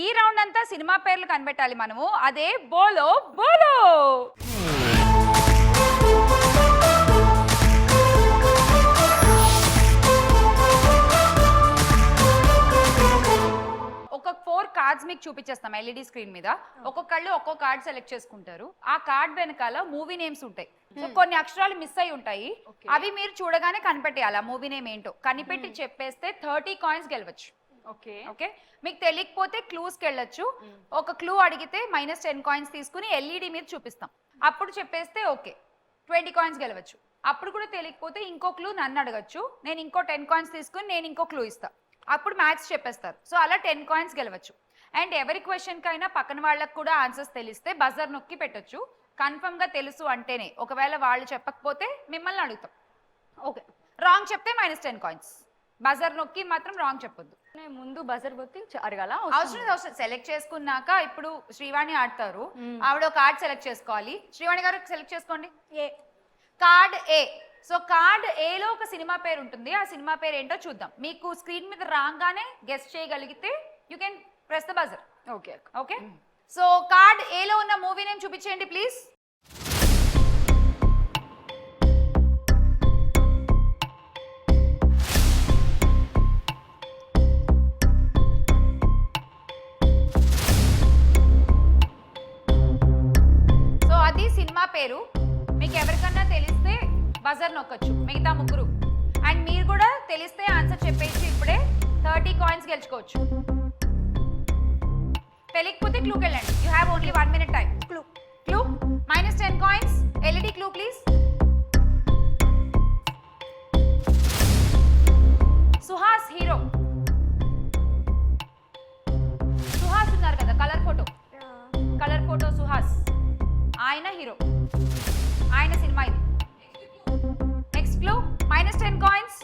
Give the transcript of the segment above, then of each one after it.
ఈ రౌండ్ అంతా సినిమా పేర్లు కనిపెట్టాలి మనము. అదే బోలో బోలో. ఒక 4 కార్డ్స్ మీకు చూపించేస్తాం ఎల్ఈడి స్క్రీన్ మీద. ఒక్కొక్కళ్ళు ఒక్కో కార్డ్ సెలెక్ట్ చేసుకుంటారు. ఆ కార్డ్ వెనకాల మూవీ నేమ్స్ ఉంటాయి. సో కొన్ని అక్షరాలు మిస్ అయి ఉంటాయి. అవి మీరు చూడగానే కనిపెట్టేయాలి ఆ మూవీ నేమ్ ఏంటో. కనిపెట్టి చెప్పేస్తే 30 కాయిన్స్ గెలవచ్చు. ఓకే ఓకే, మీకు తెలియకపోతే క్లూస్కి వెళ్ళొచ్చు. ఒక క్లూ అడిగితే -10 కాయిన్స్ తీసుకుని ఎల్ఈడి మీద చూపిస్తాం. అప్పుడు చెప్పేస్తే ఓకే 20 కాయిన్స్ గెలవచ్చు. అప్పుడు కూడా తెలియకపోతే ఇంకో క్లూ నన్ను అడగచ్చు. నేను ఇంకో 10 కాయిన్స్ తీసుకుని నేను ఇంకో క్లూ ఇస్తా. అప్పుడు మ్యాథ్స్ చెప్పేస్తారు. సో అలా 10 కాయిన్స్ గెలవచ్చు. అండ్ ఎవరి క్వశ్చన్కైనా పక్కన వాళ్ళకి కూడా ఆన్సర్స్ తెలిస్తే బజర్ నొక్కి పెట్టొచ్చు. కన్ఫర్మ్గా తెలుసు అంటేనే. ఒకవేళ వాళ్ళు చెప్పకపోతే మిమ్మల్ని అడుగుతాం. ఓకే, రాంగ్ చెప్తే -10 కాయిన్స్. బజర్ నొక్కి మాత్రం రాంగ్ చెప్పొద్దు. ముందు బజర్ కొట్టి అడగాల. అవసరం సెలెక్ట్ చేసుకున్నాక ఇప్పుడు శ్రీవాణి ఆడతారు. ఆవిడ ఒక కార్డ్ సెలెక్ట్ చేసుకోవాలి. శ్రీవాణి గారు సెలెక్ట్ చేసుకోండి. కార్డ్ ఏ. సో కార్డ్ ఏలో ఒక సినిమా పేరు ఉంటుంది. ఆ సినిమా పేరు ఏంటో చూద్దాం. మీకు స్క్రీన్ మీద రాగానే గెస్ట్ చేయగలిగితే you can press the buzzer. Okay okay, so card ఏలో ఉన్న మూవీ నేమ్ చూపించేయండి ప్లీజ్. సో అది సినిమా పేరు. మీకు ఎవరికన్నా తెలిస్తే బజర్ నొక్కచ్చు, మిగతా ముగ్గురు. అండ్ మీరు కూడా తెలిస్తే ఆన్సర్ చెప్పేసి ఇప్పుడే 30 కాయిన్స్ గెలుచుకోవచ్చు. తెలియకపోతే క్లూకి వెళ్ళండి. You have only 1 minute time. Clue clue -10 coins. LED clue please. Suhas hero. Suhas ఉన్నారు కదా, కలర్ ఫోటో సుహాస్. ఆయన హీరో, ఆయన సినిమా ఇది. Next clue -10 coins.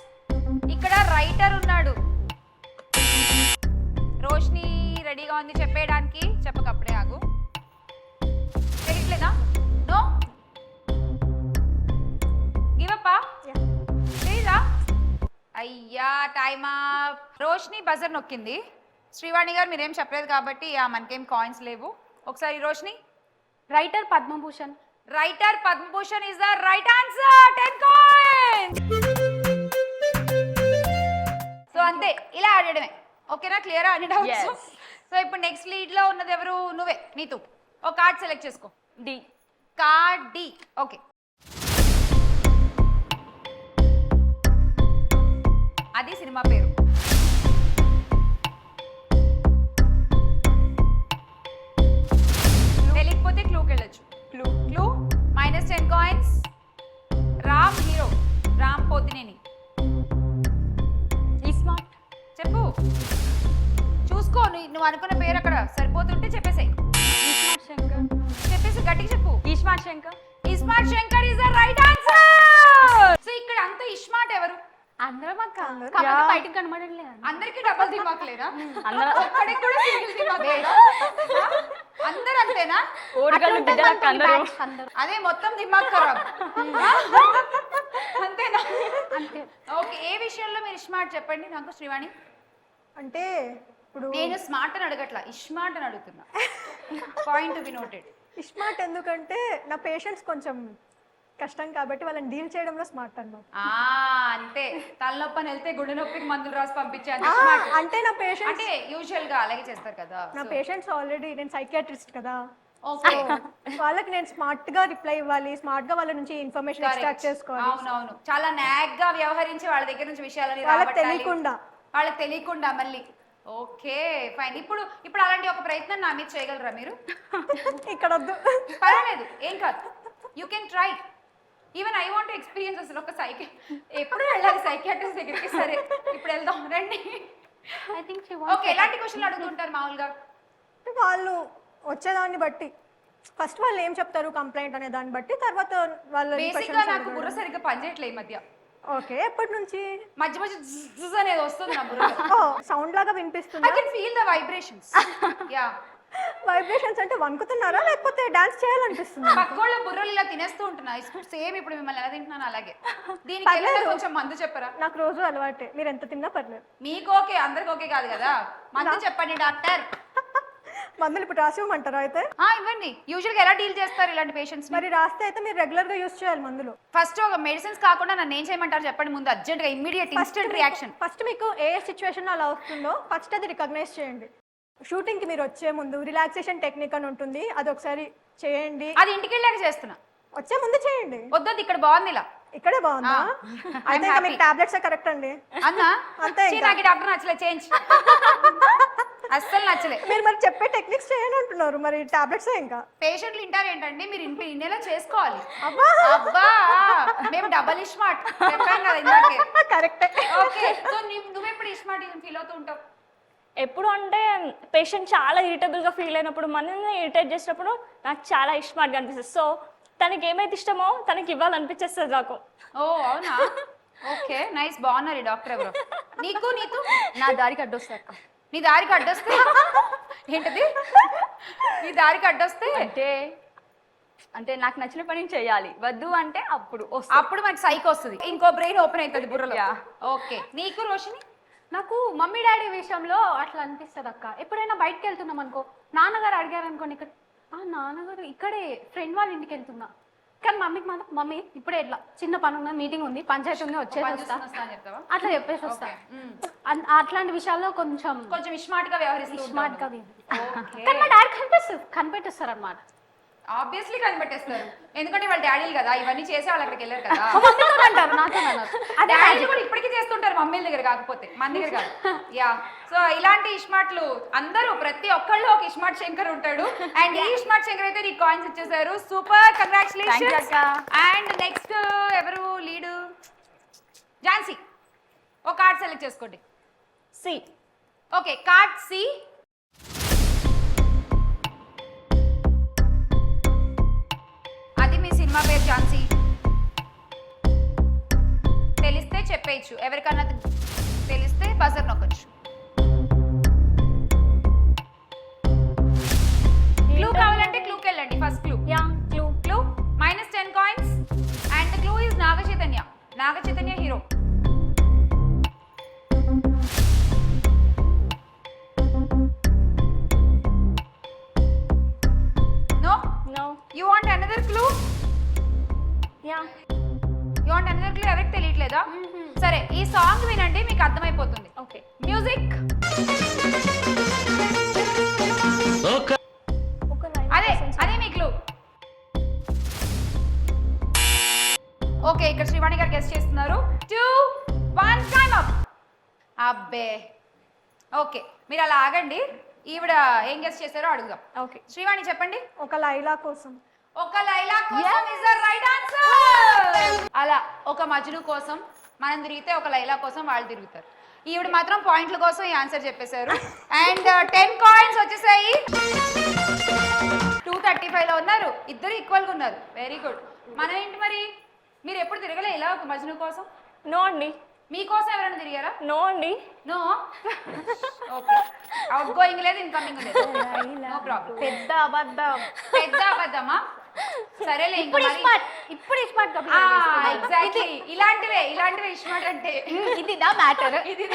ఇక్కడ రైటర్ ఉన్నాడు. రోష్ని రెడీగా ఉంది చెప్పేయడానికి. చెప్పకప్పుడే ఆగు. తెలియట్లేదా? No give up. ప్లీజా. అయ్యా టైమ్ అప్. రోష్ని బజర్ నొక్కింది. శ్రీవాణి గారు మీరేం చెప్పలేదు కాబట్టి మనకేం కాయిన్స్ లేవు. ఒకసారి Roshni. Writer Padmabhushan. Writer Padmabhushan is the right answer. 10 coins. So అంతే, ఇలా ఆడడమే. ఓకేనా, క్లియర్ అన్ని డౌట్స్? సో ఇప్పుడు నెక్స్ట్ లీడ్ లో ఉన్నది ఎవరు? నువ్వే. నీతు ఒక కార్డ్ సెలెక్ట్ చేసుకో. డి. Card D. ఓకే, అది సినిమా పేరు. తెలియకపోతే క్లూకి వెళ్ళొచ్చు. Clue -10 coins. Ram hero. Ram Pothineni. ISmart. చెప్పు, చూసుకో. నువ్వు అనుకున్న పేరు అక్కడ సరిపోతుంటే చెప్పేసాయి. ఇస్మార్ట్ శంకర్. చెప్పేసి గట్టిగా చెప్పు. ISmart Shankar. ISmart Shankar is the right answer. So ఇక్కడ అంత ఇస్మార్ట్ ఎవరు? అందరం బయటకు కనబడలే. అందరికి డబుల్ దిమాక్ లేరా? ఒక్కడికి కూడా సింగిల్ దిమాక్ లేదా? అందరు అంతేనా? అదే మొత్తం దిమాక్ ఖరాబ్. అంతేనా? ఓకే, ఏ విషయంలో మీరు స్మార్ట్ చెప్పండి నాకు శ్రీవాణి. అంటే ఇప్పుడు నేను స్మార్ట్ అని అడగట్లా, ఇస్మార్ట్ అని అడుగుతున్నా. Point to be noted. Smart ఎందుకంటే నా పేషెంట్స్ కొంచెం కష్టం కాబట్టి వాళ్ళని డీల్ చేయడంలో స్మార్ట్ అన్నమాట. అంతే, తలనొప్పని వెళ్తే గుండె నొప్పికి మందులు రాసి పంపించాను అంటే నా పేషెంట్స్ అంటే యూజువల్ గా అలాగే చేస్తారు కదా. నా పేషెంట్స్ ఆల్రెడీ, నేను సైకియాట్రిస్ట్ కదా, ఓకే, వాళ్ళకి నేను స్మార్ట్ గా రిప్లై ఇవ్వాలి, స్మార్ట్ గా వాళ్ళ నుంచి ఇన్ఫర్మేషన్ ఎక్స్ట్రాక్ట్ చేసుకోవాలి. అవునవును, చాలా నాగ్ గా వ్యవహరించి వాళ్ళ దగ్గర నుంచి విషయాలని వాళ్ళకి తెలియకుండా మళ్ళీ. Okay fine. ఇప్పుడు అలాంటి ఒక ప్రయత్నం నా మీద చేయగలరా మీరు? ఇక్కడ వద్దు, పర్వాలేదు, ఏం కాదు, you can try. Even I want experience. అసలు ఒక ఎప్పుడు వెళ్ళాలి సైకియాట్రిస్ట్ దగ్గరికి. సరే ఇప్పుడు వెళ్దాం రండి. ఓకే, ఎలాంటి క్వశ్చన్లు అడుగుతుంటారు మామూలుగా? వాళ్ళు వచ్చేదాన్ని బట్టి ఫస్ట్ వాళ్ళు ఏం చెప్తారు కంప్లైంట్ అనే దాన్ని బట్టి, తర్వాత వాళ్ళు బేసిక్ గా నాకు బుర్ర సరిగ్గా పనిచేయట్లేదు ఈ మధ్య. ఓకే, ఎప్పటి నుంచి? మధ్య జిజ్ అనేది వస్తుంది నా బుర్ర. సౌండ్ లాగా వినిపిస్తుంది. I can feel the vibrations. Yeah, vibrations అంటే వణుకుతున్నారా లేకపోతే డాన్స్ చేయాలనిపిస్తుంది? పక్కోళ్ళ బుర్రలు ఇలా తినేస్తూ ఉంటున్నా. సేమ్ ఇప్పుడు మిమ్మల్ని ఎలా తింటున్నాను అలాగే. దీనికి కొంచెం మందు చెప్పరా? నాకు రోజు అలవాటే, మీరు ఎంత తిన్నా పర్లేదు. మీకు ఓకే, అందరికి ఓకే కాదు కదా. మందు చెప్పండి డాక్టర్. మందులు ఇప్పుడు రాసి ఇవ్వమంటారా అయితే? ఇవ్వండి. యూజువల్గా ఎలా డీల్ చేస్తారు ఇలాంటి పేషెంట్స్? మరి రాస్తే అయితే మీరు రెగ్యులర్ గా యూస్ చేయాలి మందులు. ఫస్ట్ ఒక మెడిసిన్స్ కాకుండా నన్ను ఏం చేయమంటారు చెప్పండి ముందు, అర్జెంట్ గా, ఇమ్మీడియట్, ఇన్స్టెంట్ రియాక్షన్. ఫస్ట్ మీకు ఏ సిచ్యువేషన్ అలా వస్తుందో ఫస్ట్ అది రికగ్నైజ్ చేయండి. షూటింగ్ కి మీరు వచ్చే ముందు రిలాక్సేషన్ టెక్నిక్ అని ఉంటుంది, అది ఒకసారి చేయండి. అది ఇంటికి వెళ్ళాక చేస్తున్నా, వచ్చే ముందు చేయండి. వద్దొద్దు, ఇక్కడ బాగుంది ఇలా. ఇక్కడే బాగుందా? అయితే ఇంకా మీకు టాబ్లెట్స్ కరెక్ట్ అండి. అన్నా అంతే. నాకు డాక్టర్ నచ్చలే, చేంజ్. అస్సలు నచ్చలే. మీరు మరి చెప్పే టెక్నిక్స్ చేయండి అంటున్నారు, మరి టాబ్లెట్స్ ఇంకా పేషెంట్లు వింటారు ఏంటండి, మీరు ఇన్నేలా చేసుకోవాలి. అబ్బా అబ్బా మేము డబల్ ఇస్మార్ట్ చెప్పాను కదా ఇందాకే. కరెక్టే. ఓకే, సో నువ్వెప్పుడు ఇస్మార్ట్ ఫీల్ అవుతూ ఉంటావు? ఎప్పుడు అంటే పేషెంట్ చాలా ఇరిటబుల్గా ఫీల్ అయినప్పుడు, మనల్ని ఇరిటేట్ చేసినప్పుడు నాకు చాలా ఇష్టమార్గా అనిపిస్తుంది. సో తనకి ఏమైతే ఇష్టమో తనకి ఇవ్వాలనిపించేస్తుంది నాకు. ఓ అవునా, ఓకే నైస్. బాగున్నారు ఈ డాక్టర్ ఎవరు. నీకు నీకు నా దారికి అడ్డొస్తా అక్క. నీ దారికి అడ్డొస్తే ఏంటది? నీ దారికి అడ్డొస్తే అంటే నాకు నచ్చిన పని చేయాలి, వద్దు అంటే అప్పుడు అప్పుడు మనకి సైక్ వస్తుంది, ఇంకో బ్రెయిన్ ఓపెన్ అవుతుంది బుర్రలో. ఓకే, నీకు రోషిని? నాకు మమ్మీ డాడీ విషయంలో అట్లా అనిపిస్తుంది అక్క. ఎప్పుడైనా బయటకు వెళ్తున్నాం అనుకో, నాన్నగారు అడిగారు అనుకోండి, ఇక్కడ నాన్నగారు ఇక్కడే ఫ్రెండ్ వాళ్ళ ఇంటికి వెళ్తున్నా, కానీ మమ్మీకి మాత్రం మమ్మీ ఇప్పుడే ఎట్లా చిన్న పని ఉన్న, మీటింగ్ ఉంది, పంచాయతీ ఉంది, వచ్చేసి వస్తా అట్లా చెప్పేసి వస్తా. అట్లాంటి విషయాల్లో కొంచెం స్మార్ట్ గా వ్యవహరిస్తూ స్మార్ట్ గా కానీ మా డాడీ కనిపెట్టిస్తారు అనమాట. ఆబ్వియస్లీ కనిపెట్టేస్తారు, ఎందుకంటే వాళ్ళ డాడీలు కదా, ఇవన్నీ చేసే వాళ్ళు అక్కడికి వెళ్ళారు కదా. అంటారు నాతో అదే డాడీలు కూడా ఇప్పటికీ చేస్తుంటారు మమ్మీల దగ్గర, కాకపోతే మన దగ్గర కాదు. యా, సో ఇలాంటి ఇస్మార్ట్లు అందరూ, ప్రతి ఒక్కళ్ళు ఒక ఇస్మార్ట్ శంకర్ ఉంటాడు. అండ్ ఈ ఇస్మార్ట్ శంకర్ అయితే నీకు కాయిన్స్ ఇచ్చేసారు, సూపర్, కంగ్రాచులేషన్స్. అండ్ నెక్స్ట్ ఎవరు లీడు? ఝాన్సీ, ఒక కార్డ్ సెలెక్ట్ చేసుకోండి. సి. Okay, card C. అది మీ సినిమా పేరు ఝాన్సీ. తెలిస్తే చెప్పేయచ్చు, ఎవరికన్నా తెలిస్తే బజర్ నొక్కొచ్చు. క్లూ కావాలంటే క్లూకి వెళ్ళండి. First clue. Yeah, clue. Clue -10 coins. And the clue is Naga Chaitanya hero. No? No. You want another clue? Yeah. You want another clue? ఎవరికి తెలియట్లేదా? సరే, ఈ సాంగ్ వినండి, మీకు అర్థమైపోతుంది. ఓకే. మ్యూజిక్. ఒక లైన్. అదే మీ క్లూ. ఓకే, ఇక్కడ శ్రీవాణి గారు గెస్ట్ చేస్తున్నారు. 2, 1 టైమ్ అప్. అబ్బే, ఓకే మీరు అలా ఆగండి, ఈవిడ ఏం గెస్ట్ చేశారో అడుగుదాం. ఓకే. శ్రీవాణి చెప్పండి. ఒక లైలా కోసం. ఒక లైలా కోసం ఇస్ ద రైట్ ఆన్సర్. అలా ఒక మజ్ను కోసం మనం తిరిగితే, ఒక లైలా కోసం వాళ్ళు తిరుగుతారు. ఈవిడ మాత్రం పాయింట్ల కోసం ఈ ఆన్సర్ చెప్పేశారు. అండ్ 10 కాయిన్స్ వచ్చేసాయి. 235 లో ఉన్నారు, ఇద్దరు ఈక్వల్ గా ఉన్నారు. Very good. మనం ఏంటి మరి, మీరు ఎప్పుడు తిరగలే ఇలా ఒక మజ్ను కోసం? నో అండి. మీకోసం ఎవరైనా తిరిగారా? నో అండి. నో. ఓకే, అవుట్ గోయింగ్ లేదు, ఇన్కమింగ్ లేదు. No problem. పెద్ద అబద్ధం. పెద్ద అబద్ధమా? సరేలే, ఇప్పుడు స్మార్ట్ ఎగ్జాక్ట్లీ ఇలాంటివే ఇస్మార్ట్ అంటే. ఇది దా మ్యాటర్. ఇది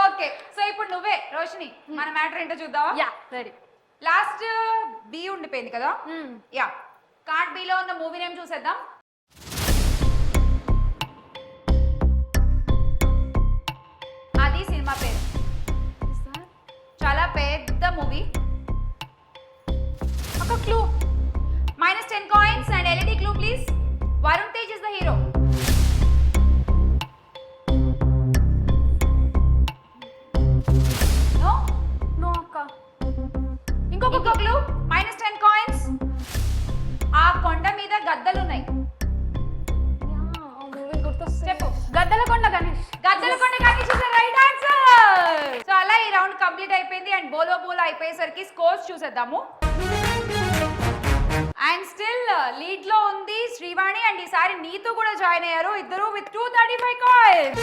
ఓకే, సో ఇప్పుడు నువ్వే రోషిని, మన మ్యాటర్ ఏంటో చూద్దామా? Yeah, ready. లాస్ట్ బి ఉండిపోయింది కదా. యా, కార్డ్ బి లో ఉన్న మూవీ నేమ్ చూసేద్దాం. అది సినిమా పేరు, చాలా పెద్ద మూవీ. ఒక clue, -10 coins and LED clue please. Varun Tej is the hero. No no అక్క. ఇంకొక క్లూ, -10 కాయిన్స్. ఆ కొండ మీద గద్దలు ఉన్నాయి. చెప్పు. Gaddalakonda Ganesh. Gaddalakonda Ganesh is the right answer. So అలా ఈ రౌండ్ కంప్లీట్ అయిపోయింది. అండ్ బోలో అయిపోయేసరికి స్కోర్స్ చూసేద్దాము. అండ్ స్టిల్ లీడ్ లో ఉంది శ్రీవాణి, అండ్ ఈసారి నీతు కూడా జాయిన్ అయ్యారు, ఇద్దరు విత్ 235 కాయిన్స్.